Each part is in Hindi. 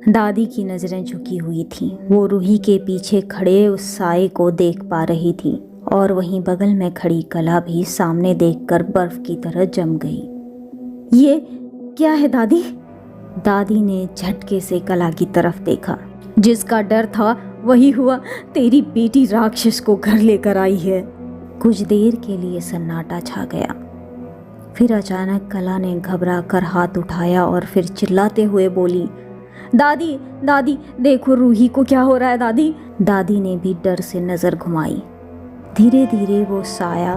दादी की नज़रें झुकी हुई थीं। वो रूही के पीछे खड़े उस साए को देख पा रही थी और वहीं बगल में खड़ी कला भी सामने देखकर बर्फ की तरह जम गई। ये क्या है दादी? दादी ने झटके से कला की तरफ देखा। जिसका डर था वही हुआ, तेरी बेटी राक्षस को घर लेकर आई है। कुछ देर के लिए सन्नाटा छा गया। फिर अचानक कला ने घबरा कर हाथ उठाया और फिर चिल्लाते हुए बोली, दादी दादी देखो रूही को क्या हो रहा है दादी। दादी ने भी डर से नज़र घुमाई। धीरे धीरे वो साया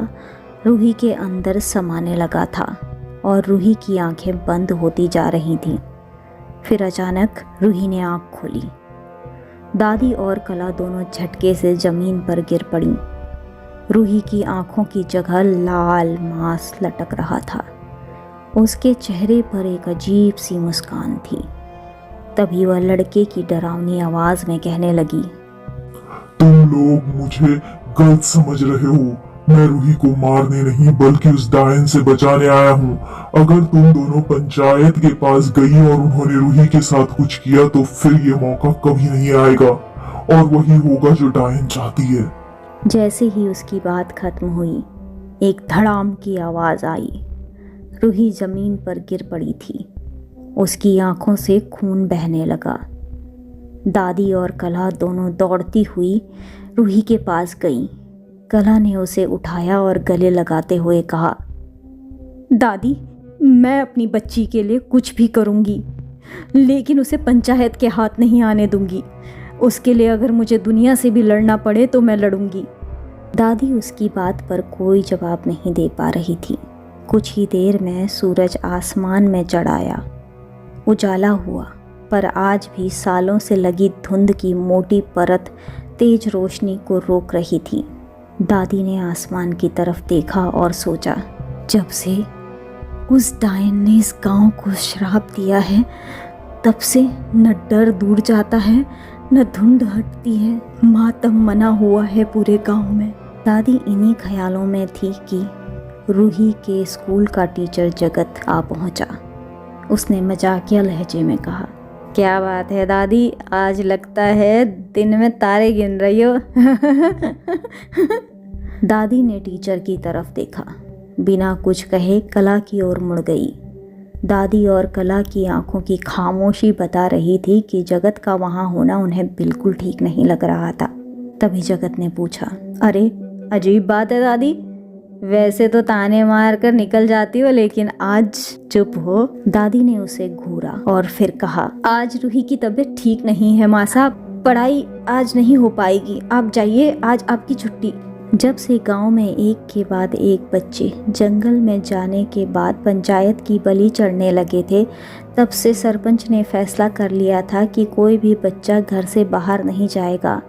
रूही के अंदर समाने लगा था और रूही की आंखें बंद होती जा रही थीं। फिर अचानक रूही ने आंख खोली। दादी और कला दोनों झटके से ज़मीन पर गिर पड़ी। रूही की आंखों की जगह लाल मांस लटक रहा था। उसके चेहरे पर एक अजीब सी मुस्कान थी। तभी वह लड़के की डरावनी आवाज में कहने लगी, तुम लोग मुझे गलत समझ रहे हो। मैं रूही को मारने नहीं बल्कि उस डायन से बचाने आया हूँ। अगर तुम दोनों पंचायत के पास गई और उन्होंने रूही के साथ कुछ किया तो फिर ये मौका कभी नहीं आएगा और वही होगा जो डायन चाहती है। जैसे ही उसकी बात खत्म हुई, एक धड़ाम की आवाज आई। रूही जमीन पर गिर पड़ी थी। उसकी आंखों से खून बहने लगा। दादी और कला दोनों दौड़ती हुई रूही के पास गईं। कला ने उसे उठाया और गले लगाते हुए कहा, दादी मैं अपनी बच्ची के लिए कुछ भी करूँगी, लेकिन उसे पंचायत के हाथ नहीं आने दूंगी। उसके लिए अगर मुझे दुनिया से भी लड़ना पड़े तो मैं लड़ूंगी। दादी उसकी बात पर कोई जवाब नहीं दे पा रही थी। कुछ ही देर में सूरज आसमान में चढ़ आया। उजाला हुआ, पर आज भी सालों से लगी धुंध की मोटी परत तेज रोशनी को रोक रही थी। दादी ने आसमान की तरफ देखा और सोचा, जब से उस डायन ने इस गांव को श्राप दिया है, तब से न डर दूर जाता है न धुंध हटती है। मातम मना हुआ है पूरे गांव में। दादी इन्हीं ख्यालों में थी कि रूही के स्कूल का टीचर जगत आ पहुंचा। उसने मजाकिया लहजे में कहा, क्या बात है दादी, आज लगता है दिन में तारे गिन रही हो। दादी ने टीचर की तरफ देखा। बिना कुछ कहे कला की ओर मुड़ गई। दादी और कला की आंखों की खामोशी बता रही थी कि जगत का वहाँ होना उन्हें बिल्कुल ठीक नहीं लग रहा था। तभी जगत ने पूछा, अरे अजीब बात है दादी, वैसे तो ताने मार कर निकल जाती हो, लेकिन आज चुप हो। दादी ने उसे घूरा और फिर कहा, आज रूही की तबीयत ठीक नहीं है माँ साहब, पढ़ाई आज नहीं हो पाएगी, आप जाइए, आज आपकी छुट्टी। जब से गांव में एक के बाद एक बच्चे जंगल में जाने के बाद पंचायत की बलि चढ़ने लगे थे, तब से सरपंच ने फैसला कर लिया था कि कोई भी बच्चा घर से बाहर नहीं जाएगा,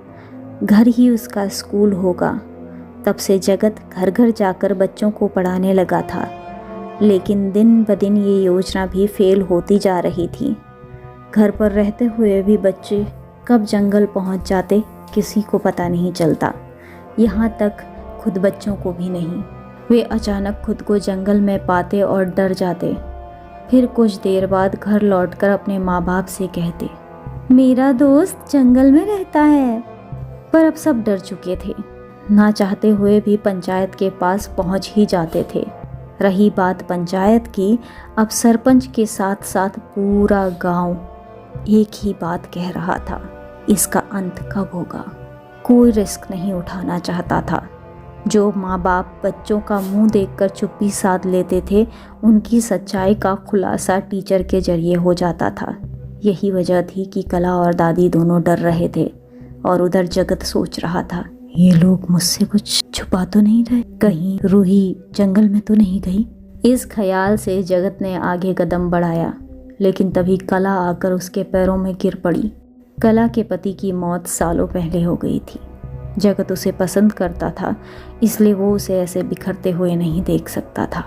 घर ही उसका स्कूल होगा। तब से जगत घर घर जाकर बच्चों को पढ़ाने लगा था। लेकिन दिन ब दिन ये योजना भी फेल होती जा रही थी। घर पर रहते हुए भी बच्चे कब जंगल पहुंच जाते किसी को पता नहीं चलता, यहाँ तक खुद बच्चों को भी नहीं। वे अचानक खुद को जंगल में पाते और डर जाते। फिर कुछ देर बाद घर लौटकर अपने माँ बाप से कहते, मेरा दोस्त जंगल में रहता है। पर अब सब डर चुके थे, ना चाहते हुए भी पंचायत के पास पहुंच ही जाते थे। रही बात पंचायत की, अब सरपंच के साथ साथ पूरा गांव एक ही बात कह रहा था, इसका अंत कब होगा। कोई रिस्क नहीं उठाना चाहता था। जो माँ बाप बच्चों का मुंह देखकर चुप्पी साध लेते थे, उनकी सच्चाई का खुलासा टीचर के जरिए हो जाता था। यही वजह थी कि कला और दादी दोनों डर रहे थे और उधर जगत सोच रहा था, ये लोग मुझसे कुछ छुपा तो नहीं रहे, कहीं रूही जंगल में तो नहीं गई। इस ख्याल से जगत ने आगे कदम बढ़ाया, लेकिन तभी कला आकर उसके पैरों में गिर पड़ी। कला के पति की मौत सालों पहले हो गई थी। जगत उसे पसंद करता था, इसलिए वो उसे ऐसे बिखरते हुए नहीं देख सकता था।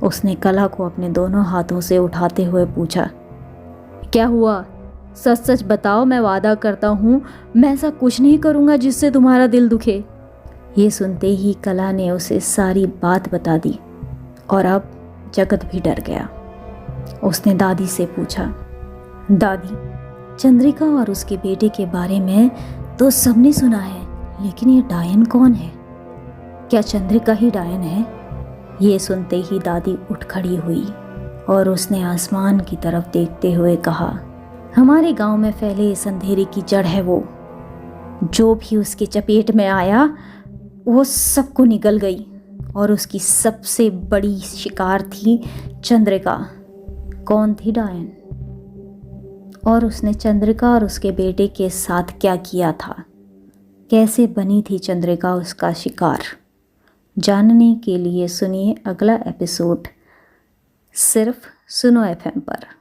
उसने कला को अपने दोनों हाथों से उठाते हुए पूछा, क्या हुआ, सच सच बताओ, मैं वादा करता हूँ मैं ऐसा कुछ नहीं करूँगा जिससे तुम्हारा दिल दुखे। ये सुनते ही कला ने उसे सारी बात बता दी और अब जगत भी डर गया। उसने दादी से पूछा, दादी, चंद्रिका और उसके बेटे के बारे में तो सबने सुना है, लेकिन ये डायन कौन है? क्या चंद्रिका ही डायन है? ये सुनते ही दादी उठ खड़ी हुई और उसने आसमान की तरफ देखते हुए कहा, हमारे गांव में फैले इस अंधेरे की जड़ है वो। जो भी उसके चपेट में आया वो सबको निगल गई और उसकी सबसे बड़ी शिकार थी चंद्रिका। कौन थी डायन? और उसने चंद्रिका और उसके बेटे के साथ क्या किया था? कैसे बनी थी चंद्रिका उसका शिकार? जानने के लिए सुनिए अगला एपिसोड सिर्फ सुनो FM पर।